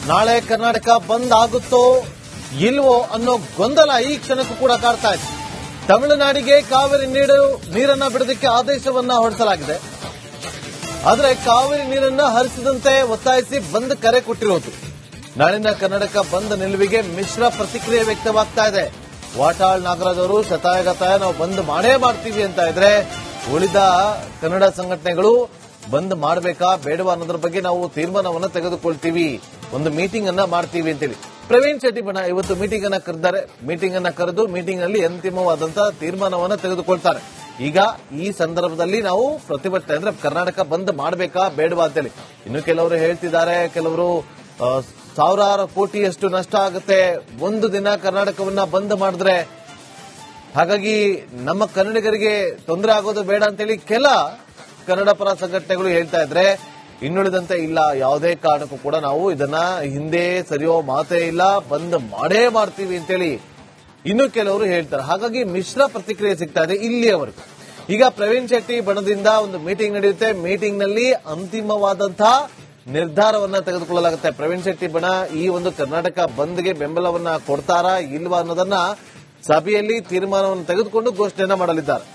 ನಾಳೆ ಕರ್ನಾಟಕ ಬಂದ್ ಆಗುತ್ತೋ ಇಲ್ವೋ ಅನ್ನೋ ಗೊಂದಲ ಈ ಕ್ಷಣಕ್ಕೂ ಕೂಡ ಕಾಡ್ತಾ ಇದೆ. ತಮಿಳುನಾಡಿಗೆ ಕಾವೇರಿ ನೀರನ್ನ ಬಿಡೋದಕ್ಕೆ ಆದೇಶವನ್ನ ಹೊರಡಿಸಲಾಗಿದೆ. ಆದರೆ ಕಾವೇರಿ ನೀರನ್ನ ಹರಿಸದಂತೆ ಒತ್ತಾಯಿಸಿ ಬಂದ್ ಕರೆ ಕೊಟ್ಟಿರೋದು. ನಾಳಿನ ಕರ್ನಾಟಕ ಬಂದ್ ನಿಲುವಿಗೆ ಮಿಶ್ರ ಪ್ರತಿಕ್ರಿಯೆ ವ್ಯಕ್ತವಾಗ್ತಾ ಇದೆ. ವಾಟಾಳ್ ನಾಗರಾಜ್ ಅವರು ಶತಾಯಗತಾಯ ನಾವು ಬಂದ್ ಮಾಡೇ ಮಾಡ್ತೀವಿ ಅಂತ ಇದ್ರೆ, ಉಳಿದ ಕನ್ನಡ ಸಂಘಟನೆಗಳು ಬಂದ್ ಮಾಡಬೇಕಾ ಬೇಡವಾ ಅನ್ನೋದ್ರ ಬಗ್ಗೆ ನಾವು ತೀರ್ಮಾನವನ್ನ ತೆಗೆದುಕೊಳ್ತೀವಿ, ಒಂದು ಮೀಟಿಂಗ್ ಅನ್ನ ಮಾಡ್ತೀವಿ ಅಂತೇಳಿ ಪ್ರವೀಣ್ ಶೆಟ್ಟಿ ಬಣ ಇವತ್ತು ಮೀಟಿಂಗ್ ಅನ್ನ ಕರೆದಿದ್ದಾರೆ. ಮೀಟಿಂಗ್ ಅನ್ನ ಕರೆದು ಮೀಟಿಂಗ್ ನಲ್ಲಿ ಅಂತಿಮವಾದಂತಹ ತೀರ್ಮಾನವನ್ನ ತೆಗೆದುಕೊಳ್ತಾರೆ. ಈಗ ಈ ಸಂದರ್ಭದಲ್ಲಿ ನಾವು ಪ್ರತಿಭಟನೆ ಅಂದ್ರೆ ಕರ್ನಾಟಕ ಬಂದ್ ಮಾಡಬೇಕಾ ಬೇಡವಾ ಅಂತೇಳಿ ಇನ್ನು ಕೆಲವರು ಹೇಳ್ತಿದ್ದಾರೆ. ಕೆಲವರು ಸಾವಿರಾರು ಕೋಟಿಯಷ್ಟು ನಷ್ಟ ಆಗುತ್ತೆ ಒಂದು ದಿನ ಕರ್ನಾಟಕವನ್ನ ಬಂದ್ ಮಾಡಿದ್ರೆ, ಹಾಗಾಗಿ ನಮ್ಮ ಕನ್ನಡಿಗರಿಗೆ ತೊಂದರೆ ಆಗೋದು ಬೇಡ ಅಂತೇಳಿ ಕೆಲ ಕನ್ನಡ ಪರ ಸಂಘಟನೆಗಳು ಹೇಳ್ತಾ ಇದ್ರೆ, ಇನ್ನುಳಿದಂತೆ ಇಲ್ಲ, ಯಾವುದೇ ಕಾರಣಕ್ಕೂ ಕೂಡ ನಾವು ಇದನ್ನ ಹಿಂದೆ ಸರಿಯೋ ಮಾತೇ ಇಲ್ಲ, ಬಂದ್ ಮಾಡೇ ಮಾಡ್ತೀವಿ ಅಂತೇಳಿ ಇನ್ನು ಕೆಲವರು ಹೇಳ್ತಾರೆ. ಹಾಗಾಗಿ ಮಿಶ್ರ ಪ್ರತಿಕ್ರಿಯೆ ಸಿಗ್ತಾ ಇದೆ ಇಲ್ಲಿಯವರೆಗೂ. ಈಗ ಪ್ರವೀಣ್ ಶೆಟ್ಟಿ ಬಣದಿಂದ ಒಂದು ಮೀಟಿಂಗ್ ನಡೆಯುತ್ತೆ. ಮೀಟಿಂಗ್ ನಲ್ಲಿ ಅಂತಿಮವಾದಂತಹ ನಿರ್ಧಾರವನ್ನ ತೆಗೆದುಕೊಳ್ಳಲಾಗುತ್ತೆ. ಪ್ರವೀಣ್ ಶೆಟ್ಟಿ ಬಣ ಈ ಒಂದು ಕರ್ನಾಟಕ ಬಂದ್ಗೆ ಬೆಂಬಲವನ್ನ ಕೊಡ್ತಾರಾ ಇಲ್ವಾ ಅನ್ನೋದನ್ನ ಸಭೆಯಲ್ಲಿ ತೀರ್ಮಾನವನ್ನು ತೆಗೆದುಕೊಂಡು ಘೋಷಣೆಯನ್ನ ಮಾಡಲಿದ್ದಾರೆ.